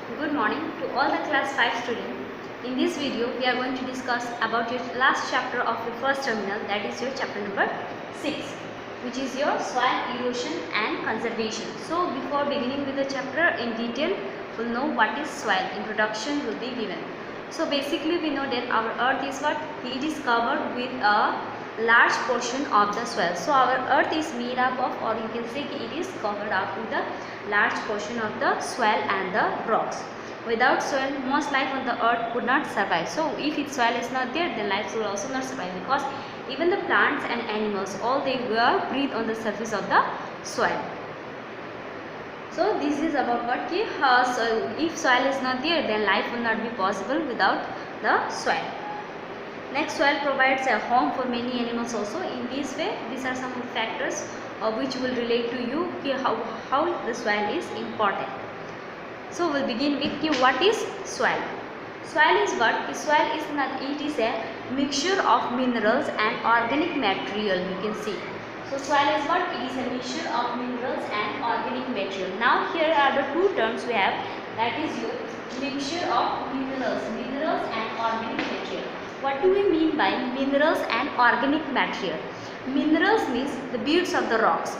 Good morning to all the class 5 students. In this video, we are going to discuss about your last chapter of your first terminal, that is your chapter number 6, which is your soil erosion and conservation. So, before beginning with the chapter in detail, we'll know what is soil. Introduction will be given. So, basically we know that our earth is what? It is covered with a large portion of the soil. So, our earth is made up of, or you can say it is covered up with a large portion of the soil and the rocks. Without soil, most life on the earth could not survive. So, if its soil is not there, then life will also not survive, because even the plants and animals, all they will breathe on the surface of the soil. So, this is about what so if soil is not there, then life will not be possible without the soil. Next, soil provides a home for many animals also. In this way, these are some factors which will relate to you how the soil is important. So, we'll begin with what is soil. Soil is what? Soil is not. It is a mixture of minerals and organic material. You can see. So, soil is what? It is a mixture of minerals and organic material. Now, here are the two terms we have. That is your mixture of minerals and organic material. What do we mean by minerals and organic material? Minerals means the beads of the rocks.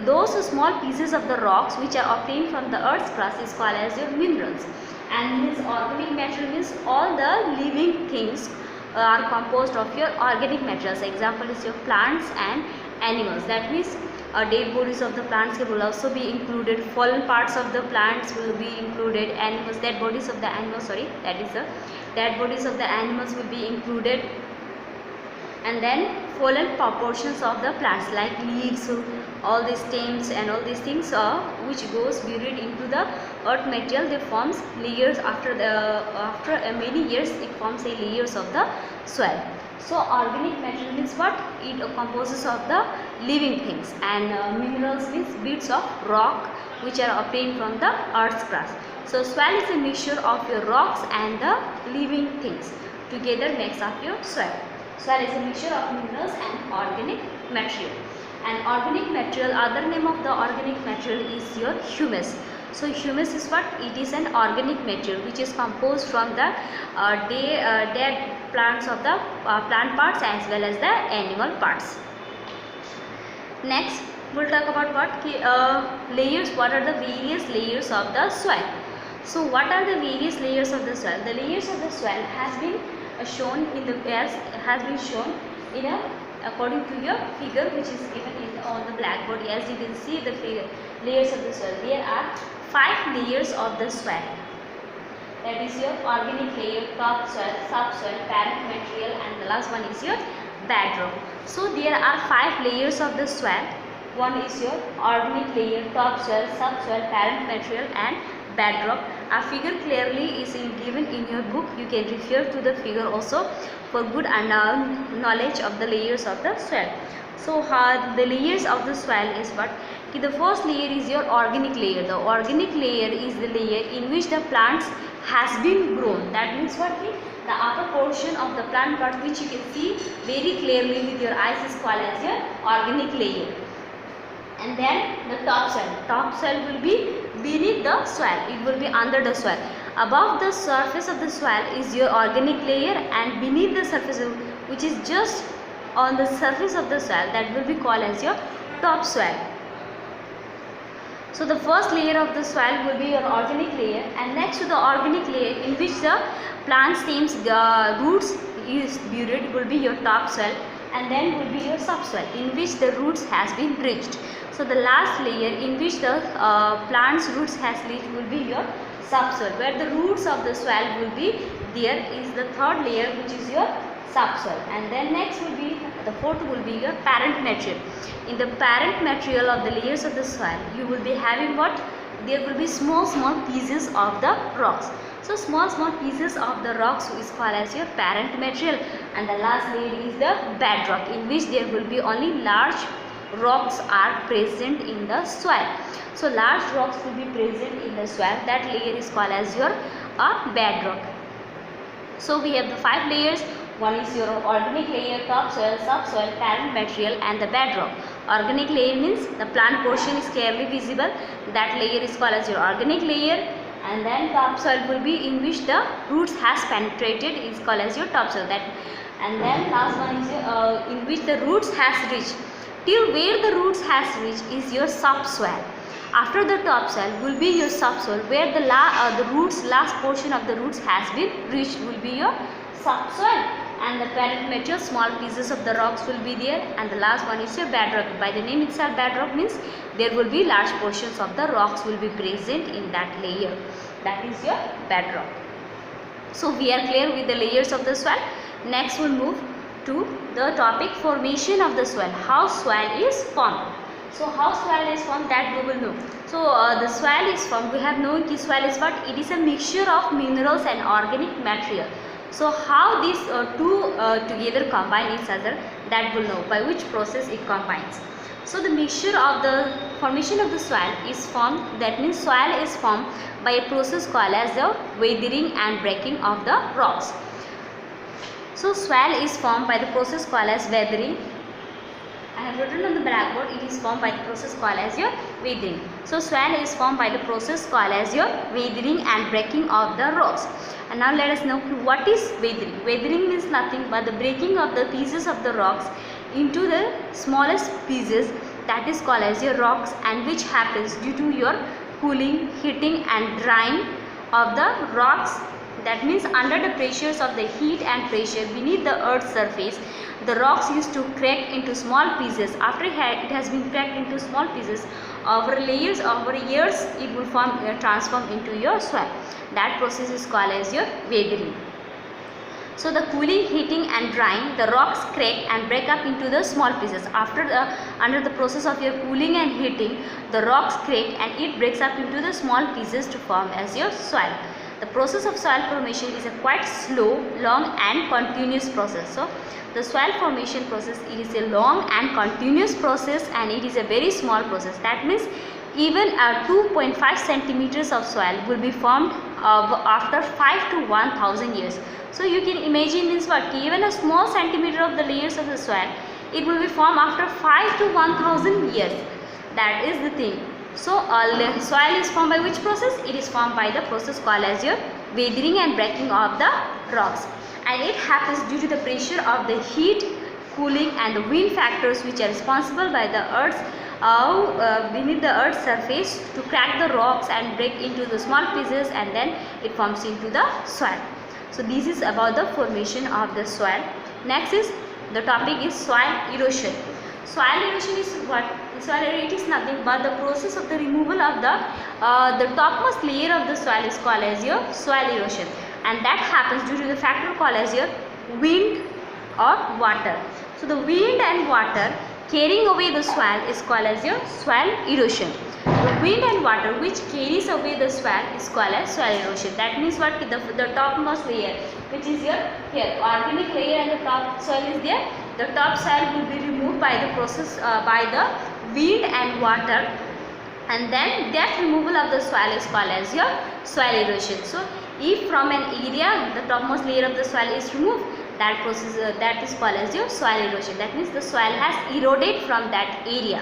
Those small pieces of the rocks which are obtained from the earth's crust is called as your minerals. And means organic material means all the living things are composed of your organic materials. Example is your plants and animals. That means dead bodies of the plants will also be included, fallen parts of the plants will be included, animals, dead bodies of the animals, dead bodies of the animals will be included, and then fallen portions of the plants like leaves, all these stems and all these things which goes buried into the earth material. They forms layers after many years. It forms a layers of the soil. So, organic material means what? It composes of the living things, and minerals means bits of rock which are obtained from the earth's crust. So, soil is a mixture of your rocks and the living things together makes up your soil. Soil is a mixture of minerals and organic material. And organic material, other name of the organic material is your humus. So, humus is what? It is an organic material which is composed from the dead plants of the plant parts as well as the animal parts. Next, we will talk about what? Layers. What are the various layers of the soil? So, what are the various layers of the soil? The layers of the soil has been shown in the according to your figure which is given on the blackboard. As you can see the layers of the soil, there are 5 layers of the soil. That is your organic layer, topsoil, subsoil, parent material, and the last one is your bedrock. So, there are 5 layers of the soil. One is your organic layer, topsoil, subsoil, parent material, and bedrock. A figure clearly is given in your book. You can refer to the figure also for good knowledge of the layers of the soil. So, the layers of the soil is what? The first layer is your organic layer. The organic layer is the layer in which the plants has been grown. That means what? The upper portion of the plant part which you can see very clearly with your eyes is called as your organic layer. And then the topsoil. Topsoil will be beneath the soil. It will be under the soil. Above the surface of the soil is your organic layer, and beneath the surface which is just on the surface of the soil, that will be called as your topsoil. So, the first layer of the soil will be your organic layer, and next to the organic layer in which the plant stems, roots is buried will be your topsoil, and then will be your subsoil in which the roots has been reached. So, the last layer in which the plant's roots has reached will be your subsoil, where the roots of the soil will be there is the third layer which is your subsoil, and then next will be the fourth will be your parent material. In the parent material of the layers of the soil, you will be having what? There will be small pieces of the rocks. So, small pieces of the rocks is called as your parent material, and the last layer is the bedrock in which there will be only large rocks are present in the soil. So, large rocks will be present in the soil. That layer is called as your bedrock. So, we have the 5 layers. One is your organic layer, topsoil, subsoil, parent material, and the bedrock. Organic layer means the plant portion is clearly visible. That layer is called as your organic layer. and then topsoil will be in which the roots has penetrated is called as your topsoil. That, and then last one is in which the roots has reached. Till where the roots has reached is your subsoil. After the topsoil will be your subsoil, where the last portion of the roots has been reached will be your subsoil, and the parent material, small pieces of the rocks will be there, and the last one is your bedrock. By the name itself, bedrock means there will be large portions of the rocks will be present in that layer. That is your bedrock. So we are clear with the layers of the soil. Next we'll move to the topic formation of the soil. How soil is formed. So how soil is formed, that we will know. So the soil is formed, we have known that soil is what? It is a mixture of minerals and organic material. So how these two together combine each other, that will know by which process it combines. So the mixture of the formation of the soil is formed, that means soil is formed by a process called as the weathering and breaking of the rocks. So soil is formed by the process called as weathering. I have written on the blackboard, it is formed by the process called as your weathering. So soil is formed by the process called as your weathering and breaking of the rocks. And now let us know what is weathering. Weathering means nothing but the breaking of the pieces of the rocks into the smallest pieces, that is called as your rocks, and which happens due to your cooling, heating and drying of the rocks. That means under the pressures of the heat and pressure beneath the earth's surface, the rocks used to crack into small pieces. After it has been cracked into small pieces, over layers, over years, it will transform into your soil. That process is called as your weathering. So the cooling, heating and drying, the rocks crack and break up into the small pieces. Under the process of your cooling and heating, the rocks crack and it breaks up into the small pieces to form as your soil. The process of soil formation is a quite slow, long and continuous process. So the soil formation process, it is a long and continuous process, and it is a very small process. That means even 2.5 centimeters of soil will be formed after 5 to 1000 years. So you can imagine this what, even a small centimeter of the layers of the soil, it will be formed after 5 to 1000 years. That is the thing. So soil is formed by which process? It is formed by the process called as your weathering and breaking of the rocks, and it happens due to the pressure of the heat, cooling and the wind factors which are responsible by the earth's beneath the earth's surface to crack the rocks and break into the small pieces, and then it forms into the soil. So this is about the formation of the soil. Next is the topic is soil erosion. Soil erosion is what? Soil erosion is nothing but the process of the removal of the topmost layer of the soil is called as your soil erosion, and that happens due to the factor called as your wind or water. So the wind and water carrying away the soil is called as your soil erosion. The wind and water which carries away the soil is called as soil erosion. That means what? The topmost layer, which is your here organic layer, and the top soil is there. The top soil will be removed by the process by the wind and water, and then that removal of the soil is called as your soil erosion. So if from an area the topmost layer of the soil is removed, that process that is called as your soil erosion. That means the soil has eroded from that area.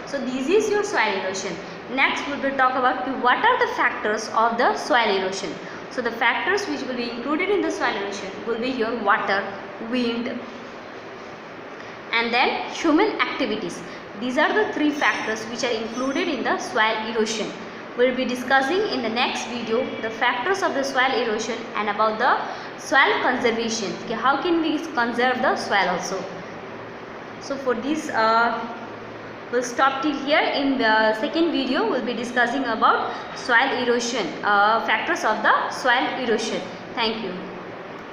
So this is your soil erosion. Next we will talk about what are the factors of the soil erosion. So the factors which will be included in the soil erosion will be your water, wind and then human activities. These are the three factors which are included in the soil erosion. We will be discussing in the next video the factors of the soil erosion and about the soil conservation. Okay, how can we conserve the soil also? So for this we'll stop till here. In the second video we'll be discussing about soil erosion, factors of the soil erosion. Thank you.